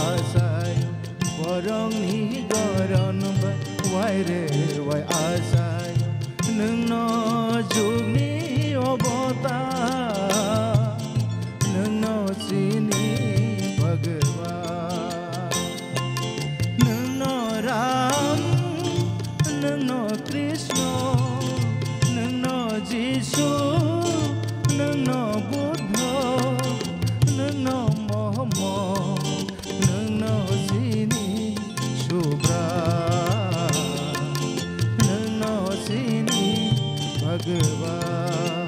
asayo borong ni goron ba wai re wai asayo nung no jugni obota nung no sini Bhagwan nung no Ram nung no Krishna nung no Jishu nung no Buddha nung no Muhammad nung no sini Shubra nung no sini Bhagwan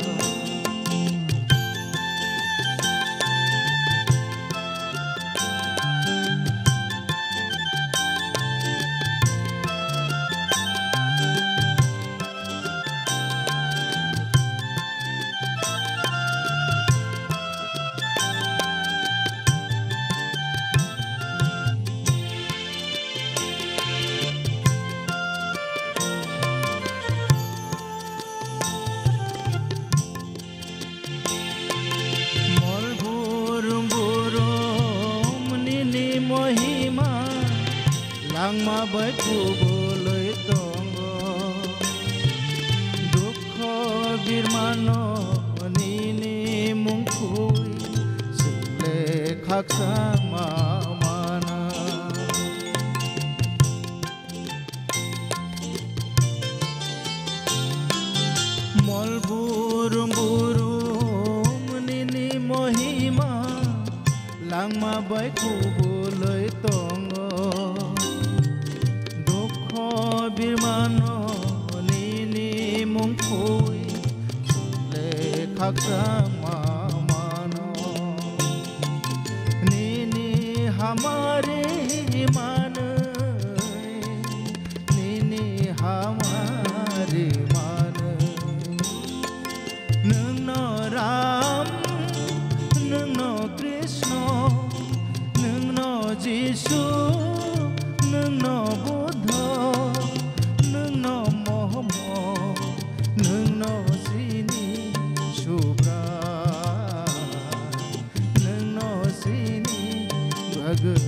Langma bai kuboloi tongo dukho birmano nini mungkhui sule khaksa mana mol burum burum nini mohima langma bai kuboloi tongo birmano nini mungkhui le khaksa mano nini hamare man nini hamare man nung no Ram nung no Krishna nung no Jishu nung no Buddha nung no Muhammad nung no sini Shubra nung no sini Bhagwan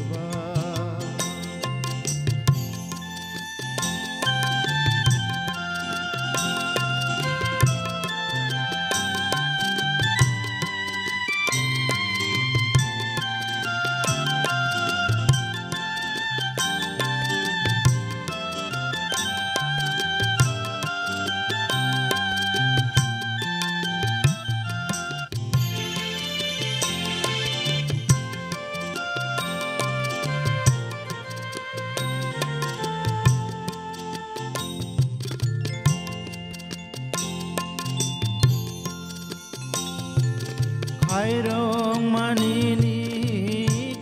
Khairong manini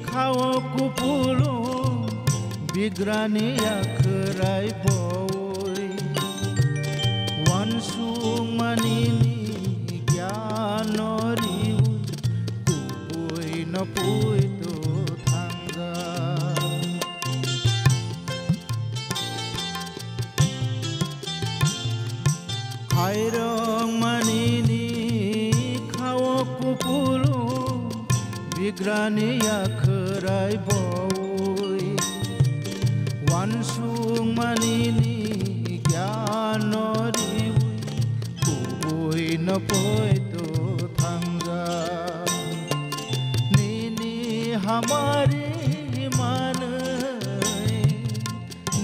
khawo kupulu bigrani akrai boy wansung manini gyanori kupui no pui tu thangga Khairong manini kupulu bigrani akrai boy wansung manini gyanori kupui no poi to thangga nini hamari man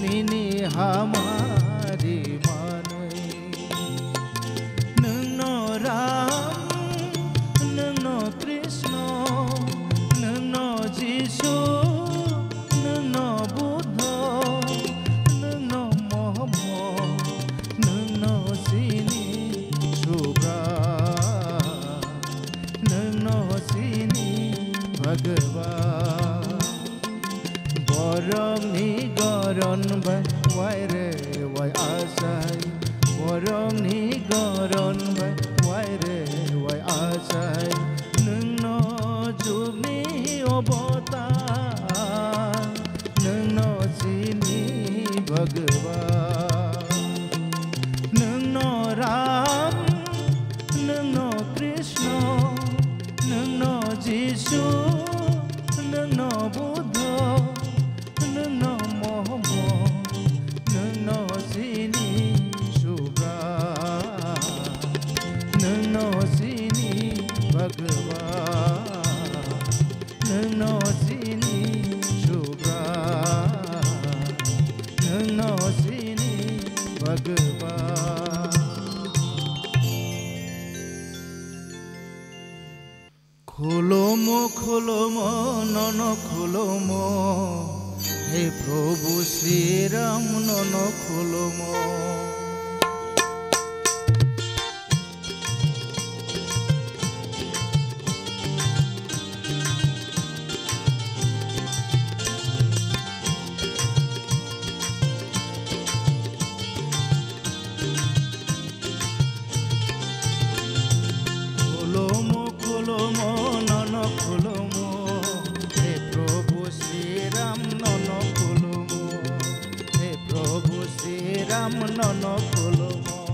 nini hamari man nung no Ram nung no Krishna nung no Jishu nung no Buddha nung no Muhammad nung no sini Shubra nung no sini Bhagwan borong ni goron bai wai re wai asai borong ni goron bai wai re wai asai nung no jugni obota nung no sini Bhagwan nung no Ram nung no Krishna nung no Jishu nung no Buddha खुलुमो हे प्रभु Shri Ram none खुलुमो none खुलुमो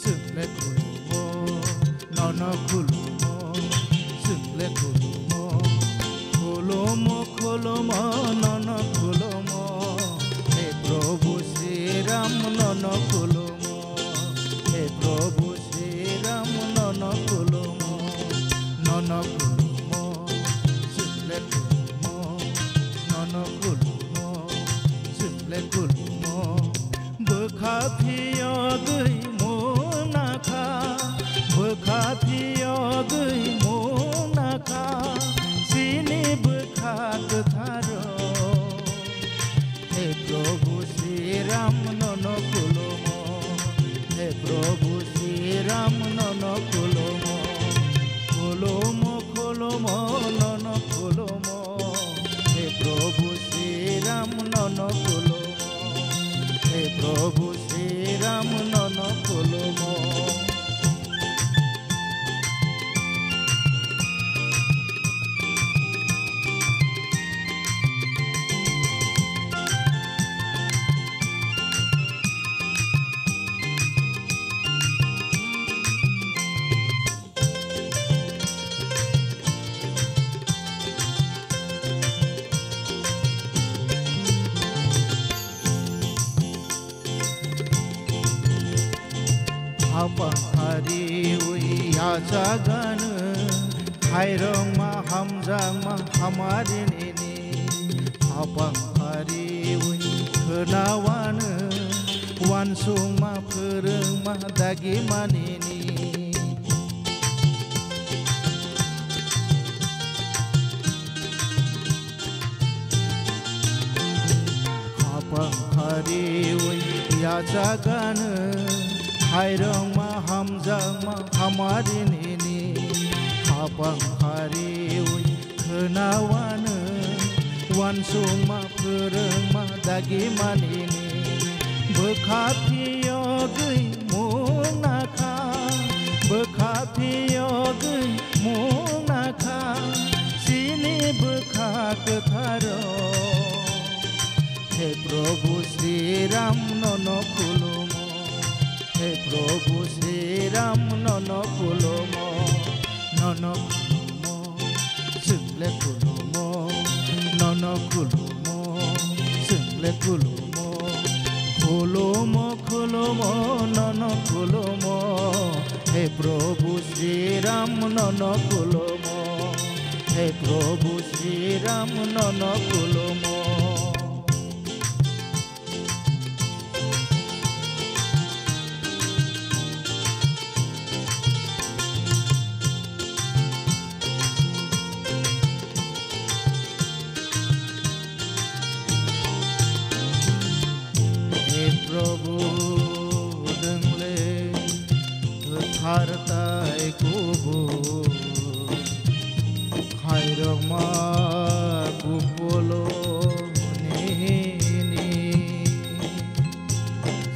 जोंले खुलुमो none खुलुमो जोंले खुलुमो खुलुमो खुलुमो none खुलुमो हे प्रभु Shri Ram none खुलुमो हे प्रभु श्री राम नन खुलुमो जोंले खुलुमो नन खुलुमो खुलुमो बोखाफियो गै मोनाखा बोखाफियो गै मोनाखा सिनि बोखात थारो हे प्रभु श्री राम नन खुलुमो हे प्रभु श्री राम नन खुलुमो खुलुमो खुलुमो नन खुलुमो हे प्रभु श्री राम नन खुलुमो हे प्रभु श्री राम नन खुलुमो Hapangkari uyajagan Hairong ma hamzang ma hamarin ini Hapangkari kenawan Wansung ma pereng ma dagiman ini Hapangkari uyajagan Hairong ma hamzang ma hamarin ini Hapangkari kenawan Wansung ma pereng ma dagiman ini Bokafiyo gै monaka Bokafiyo gै monaka Sini bokak tharo He Prabhu Shri Ram nana khulumo He Prabhu Shri Ram nana khulumo जोंले खुलुमो नना खुलुमो जोंले खुलुमो खुलुमो खुलुमो नना खुलुमो हे प्रभु श्री राम नना खुलुमो हे प्रभु श्री राम नना खुलुमो प्रभु दंगले थारताय कुबु खायरमा कुपोलो नेनि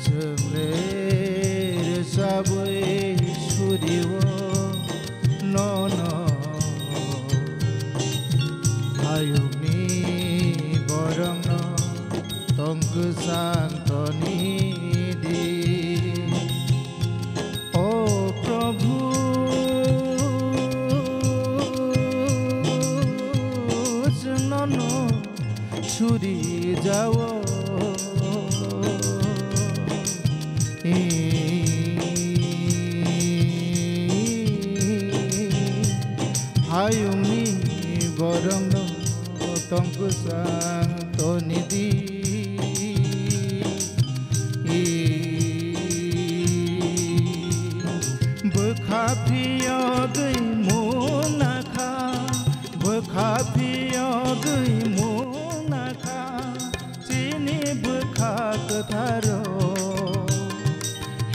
जोंले रोजाबै सुरिवो नन आयुनि बरंन तंग शांतनि दी ओ प्रभु जनन छुरी जाओ हायुंनि बरंन तंग शांतनि दी बोखाफियो गै मोनाखा बोखाफियो गई मुनाखा चिनी बोखा कथारो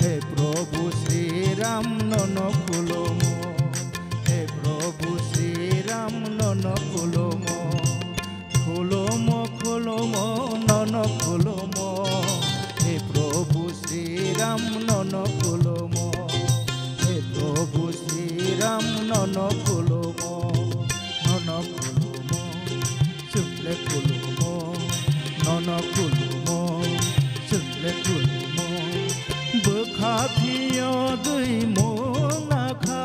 हे प्रभु श्री राम नन कुलमो हे प्रभु श्री राम नन कुलमो कुलमो कुलमो नन कुलमो हे प्रभु श्री राम नन कुलमो हे प्रभु श्री राम नन कुलमो सुले कुलमो नन कुलमो सुले कुलमो बोखाफियो गई मुनाखा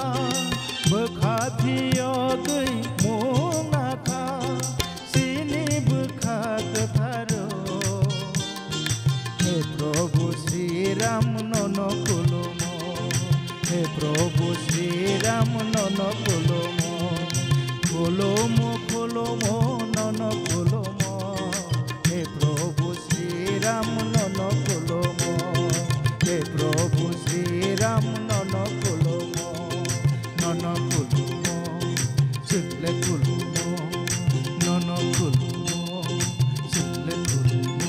बोखाफियो गई मुनाखा सिनी बोखा कथारो हे प्रभु श्री राम नन कुलमो हे प्रभु श्री राम नन कुलमो कुलमो कुलमो नन कुलमो हे प्रभु श्री राम नन कुलमो हे प्रभु श्री राम नन कुलमो सुले कुलमो नन कुलमो सुले कुलमो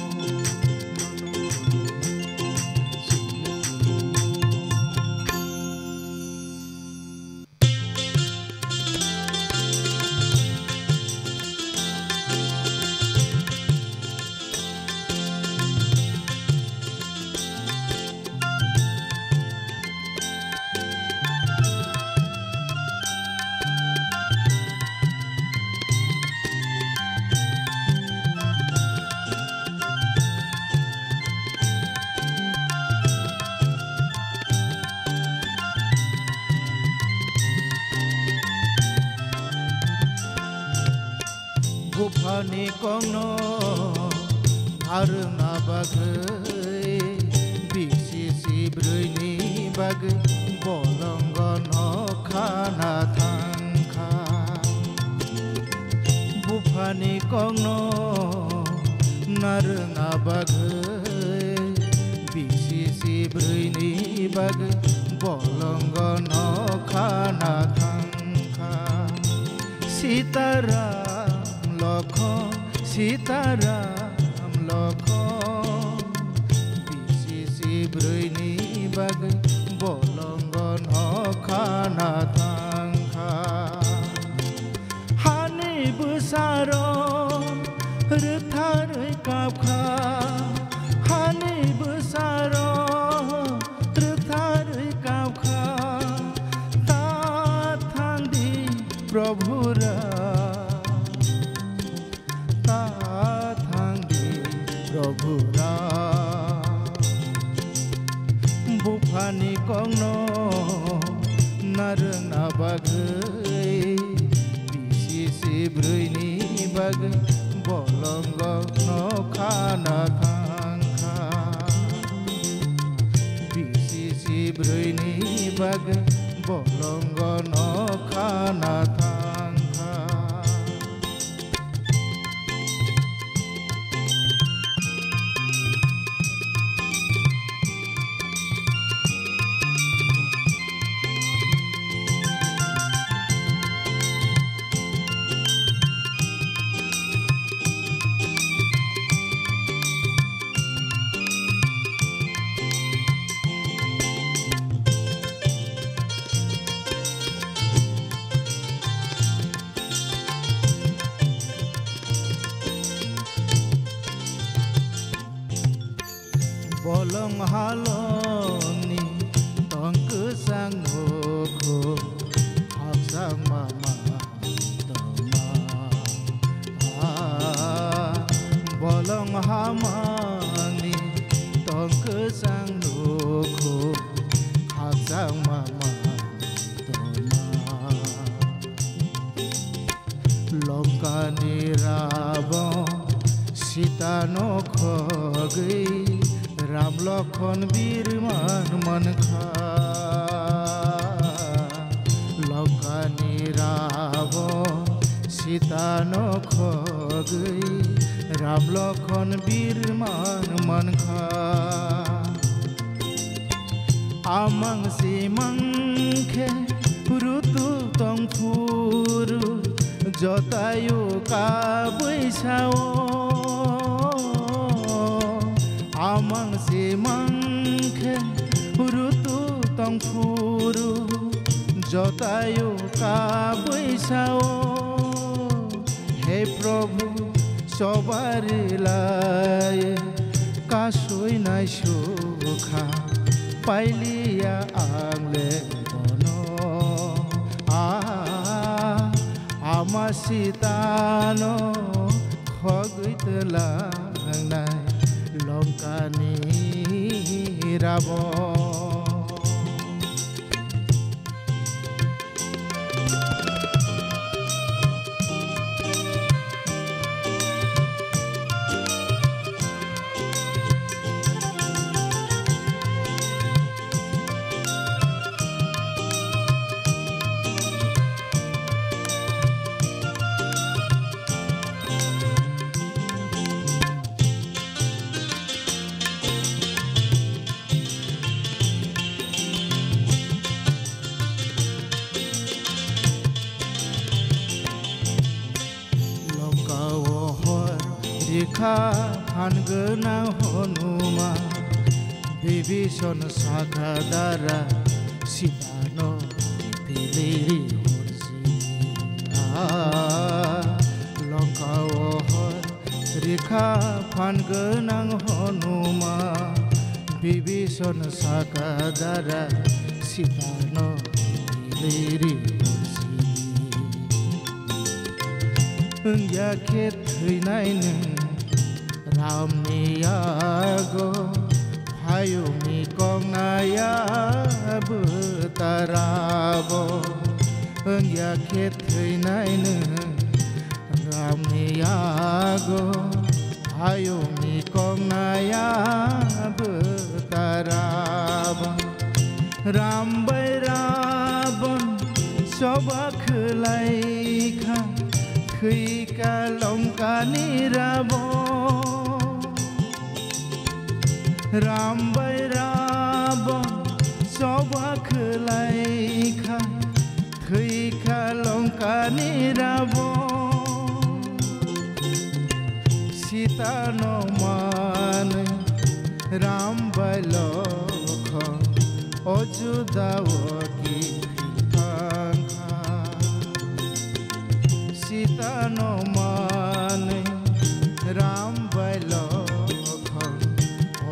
गुफानि कंनो आरना बागै बिसिसि ब्रैनि बागै बलंगन खाना थांखा गुफानि कंनो नारना बागै बिसिसि ब्रैनि बागै बलंगन खाना थांखा सीताराम सीताराम लखन बिसिसि ब्रैनि बागै बलंगन खाना थांखा हानि बोसार रोथारै गाबखा हानि बोसार रोथारै गाबखा ता थांदि प्रभुरा प्रभुरा बुफानि कंनो नारना बागै बिसिसि ब्रैनि बागै बलंगन खाना थांखा बिसिसि ब्रैनि बागै बलंगन खाना थांखा bolong haloni tong kesang hoko hak sang mama toma bolong hamani tong kesang hoko hak sang mama toma longkani rabon sita no khogai Ram Lakhan वीर मन खा लंकानि रावण सीता नख गई राम लखन वीर मन खा आमंग सिमंखे ऋतु तंफुरु जतायु का बैसाओ आमां सिमांखे रुतु तंफुरु जतायु का बैसाओ हे प्रभु सबारी लाये कासुइनाय सुखा पाइलिया आंले बनो आमासितानो खगैतलांनाय लंकानि राबन रेखा फानगोना हनुमा बिभीषण सागादारा सीतानो पिलिरि हरजिया लंकावहर रेखा फानगोना हनुमा बिभीषण सागादारा सीतानो पिलिरि हरजिया याखे थैनायनो रामनि आगो भायुनि कंनायाबो ताराबो याखे थैनायनो रामनि आगो भायुनि कंनायाबो ताराबो राम बै राबन सबाखोलायखा खैका लंकानि राबन राम बै राबन सबाखोलायखा खैका लंकानि राबन सीता नमानै राम बै लखन अयोध्यावती सीता नमानै राम बै लखन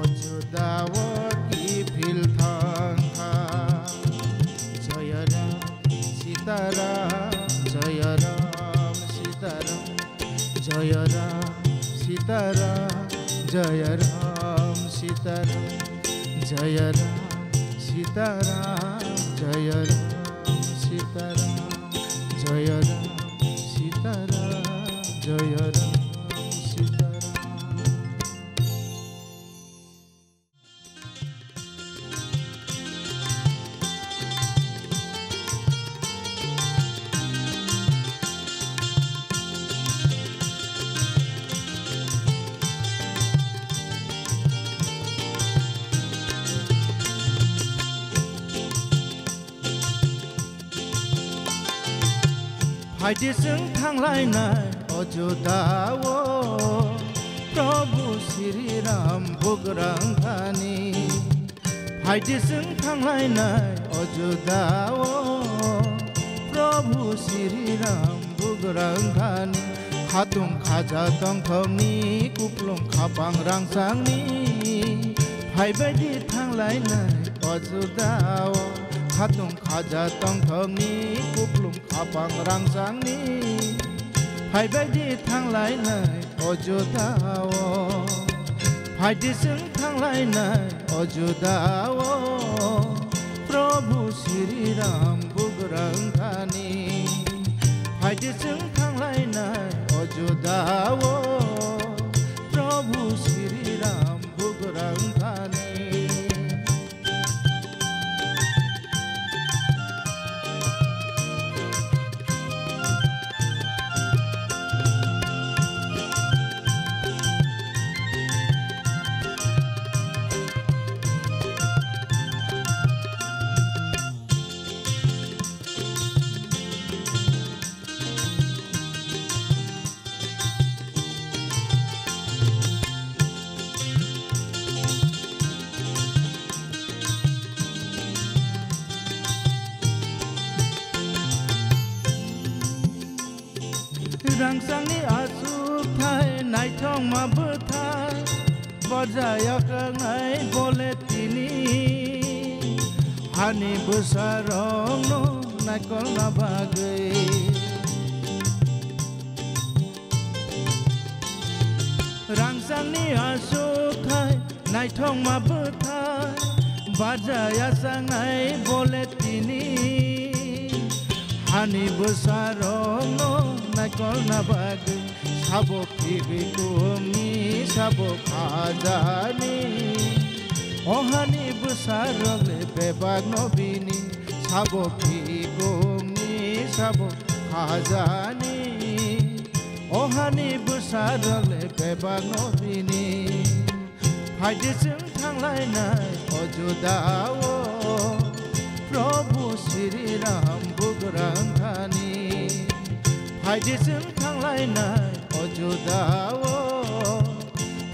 अयोध्यावती फिलथांखा जय राम सीताराम जय राम सीताराम जय राम सीताराम जय राम सीताराम जय राम सीताराम जय राम सीताराम जय राम सीताराम जय राम सीताराम फाइदेजों थांलायनाय अयोध्याव प्रभु श्री राम बुगरांखानि फाइदेजों थांलायनाय अयोध्याव प्रभु श्री राम बुगरांखानि खादुं खाजा दंफांनि कुप्लुं खाबां रांसांनि फाइबायदि थांलायनाय अयोध्याव खादुं खाजा दंफांनि कुप्लुं खाबां रांसांनि फाइबायदि थांलायनाय अयोध्याव फाइदेजों थांलायनाय अयोध्याव प्रभु श्री राम बुगरांखानि फाइदेजों थांलायनाय अयोध्याव प्रभु Shri Ram बुगरांखानि Rangsangni asuk thai naithong mabuthai Bajaya kangai bole tini Hani besarong no naikol na bagai Rangsangni asuk thai naithong mabuthai Bajaya sangai bole tini Hani besarong no naikol na bagai Sabo pibi kumi sabo khajani Ohani besarong le bebag no bini Sabo pibi kumi sabo khajani Ohani besarong le bebag no bini Haidising thanglai nai ojudawo Prabhu Shri Ram bugrang thani Haidising thanglai nai ojudawo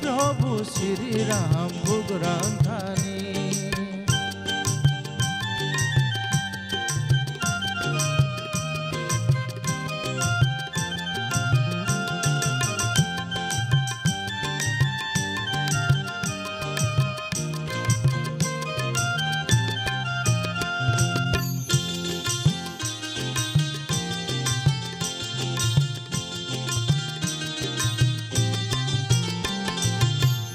Prabhu Shri Ram bugrang thani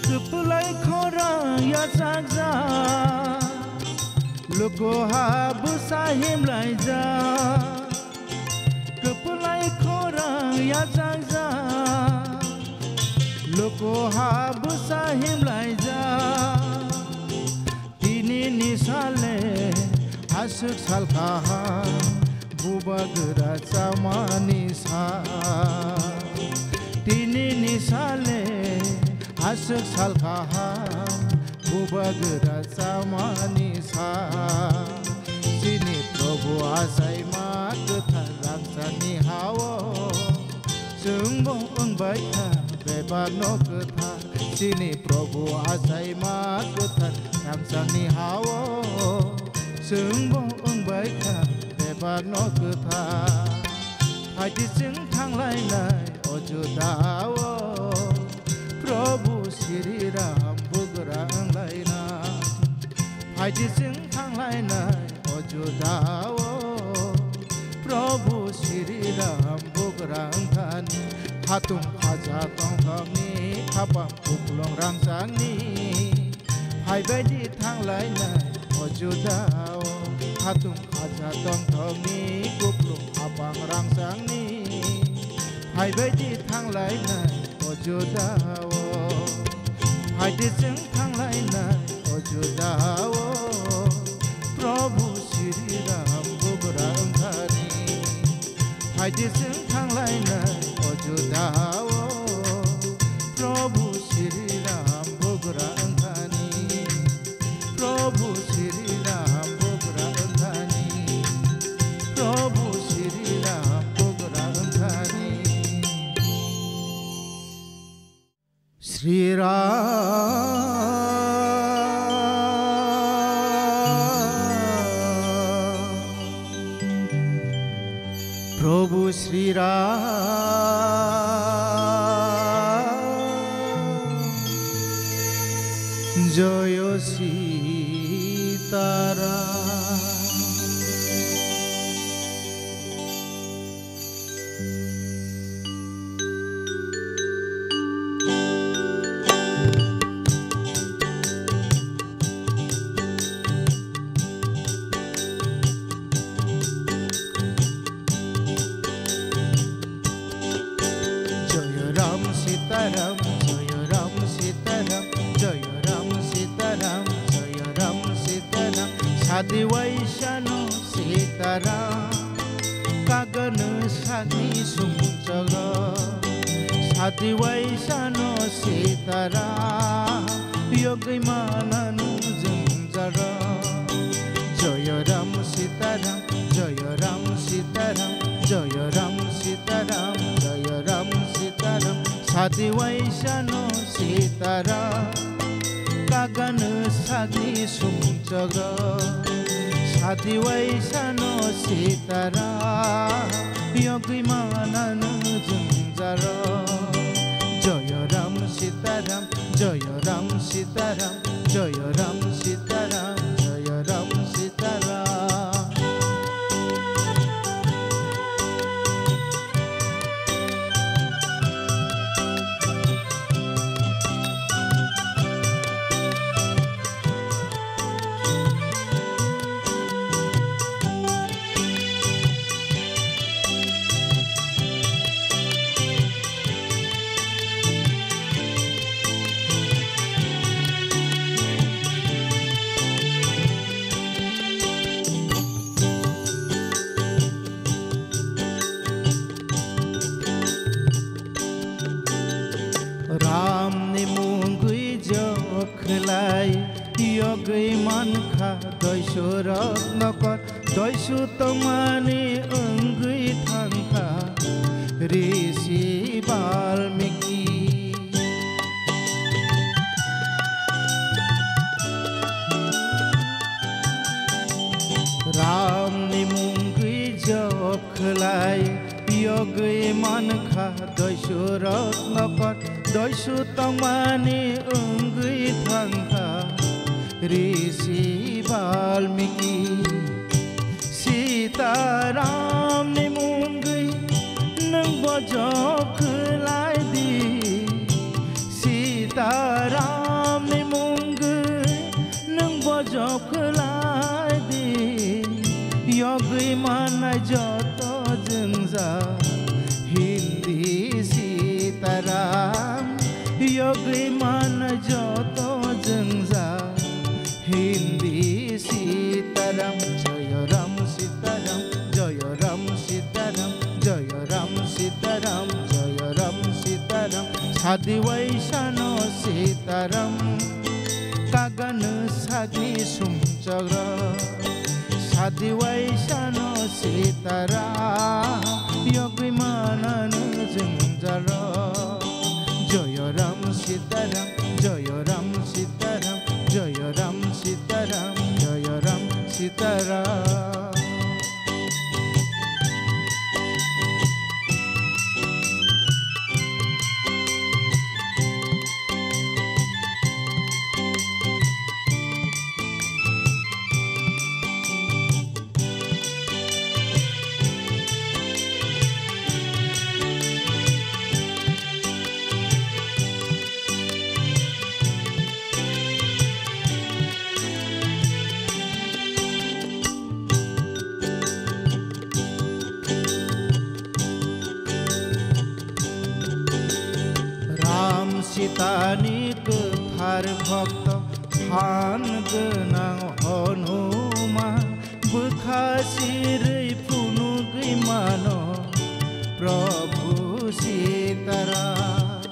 Kupulai khorang ya sakza Luko habu sahim lai ja Kupulai khorang ya sakza Luko habu sahim lai ja Tini nisale asuk salkaha Bubagra chamani sa Tini nisale Asuk salkaha bubagra chamani sa Sini Prabhu asai ma kutha rangsangni hawo Sungbo ungbai tha bebag no kutha Sini Prabhu asai ma kutha rangsangni hawo Sungbo ungbai tha bebag no kutha Haidising thanglai nai ojudawo Prabhu Shri Ram bugrang lai na Haidising thanglai nai ojudawo Prabhu Shri Ram bugrang thani Hatung khaja tong thangni khapam puklong rangsangni Haibaidi thanglai nai ojudawo Hatung khaja tong thangni puklong khapang rangsangni Haibaidi thanglai nai ojudawo Haidising thanglai nai ojudawo Prabhu Shri Ram bugrang thani Haidising thanglai nai ojudawo Prabhu Shri Ram bugrang thani Prabhu Shri Ram bugrang thani Prabhu Shri Ram bugrang thani Shri Ram Prabhu Shri Ram Joyo Sitaram Sadi Vaishano Sitaram Kagana Sadi Sumjaga Sadi Vaishano Sitaram Yogi Mananu Jumjara Jaya Ram Sitaram Jaya Ram Sitaram Jaya Ram Sitaram Jaya Ram Sitaram Sadi Vaishano Sitaram Kagana Sadi Sumjaga Sadi Vaishano Sitaram Yogi Mananu Jumjara জঞ্জার জয় রাম সীতারাম জয় রাম সীতারাম জয় রাম সীতারাম জয় রাম সীতারাম राम ने मुंगुई जखलाई यगै मानखा दैसो रत्नकर दैसो तमाने अंगुई थांखा ऋषि वाल्मीकि राम ने मुंगुई जखलाई यगै मानखा दैसो रत्नकर दैसो तमाने अंगुई थांखा ऋषि वाल्मीकि सीताराम ने मुंगुई नों बजखलाय दि सीताराम ने मुंगुई नों बजखलाय दि यगै मानाय जत जोंजा हिंदी सीताराम यगै मानाय जत जोंजा हिंदी सीताराम जय राम सीताराम जय राम सीताराम जय राम सीताराम जय राम सीताराम सादि वैशानो सीताराम कागन सागि सुमचग्र सादि वैशानो सीताराम यगै मानानो जोंजार जय राम सीताराम जय राम सीताराम जय राम सीताराम जय राम सीताराम सीतानि गोथार भक्त फान गोनां हनुमान बोखासिरै फुनुगै मान प्रभु सीताराम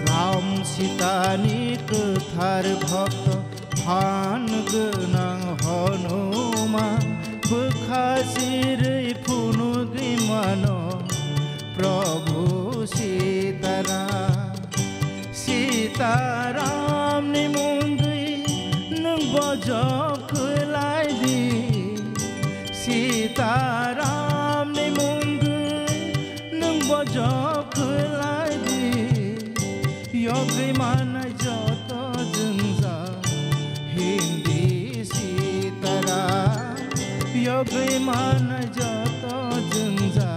राम सीतानि गोथार भक्त फान गोनां हनुमान बोखासिरै फुनुगै मान प्रभु सीताराम सीताराम नि मुंगै नों बजखलाय दि सीताराम नि मुंगै नों बजखलाय दि यगै मानाय जत जोंजा हिंदी सीताराम यगै मानाय जत जोंजा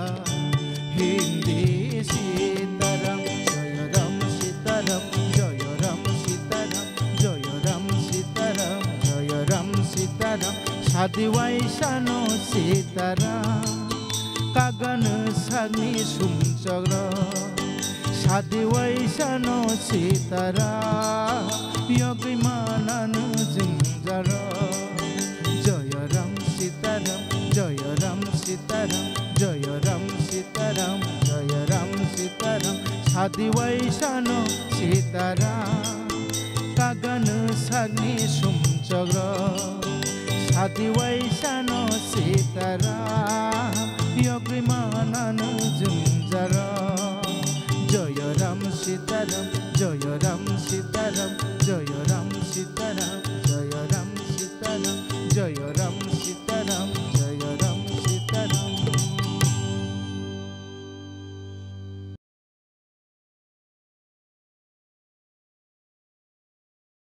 हिंदी सीताराम जय राम सीताराम जय राम सीताराम जय राम सीताराम जय राम सीताराम सादि वैशानो सीताराम कागन सागनि सुमचग्र सादि वैशानो सीताराम यगै मानानो जोंजार जय राम सीताराम जय राम सीताराम जय राम सीताराम जय राम सीताराम सादि वैशानो सीताराम कागन सागनि सुमचग्र सादि वैशानो सीताराम यगै मानानो जोंजार जय राम सीताराम जय राम सीताराम जय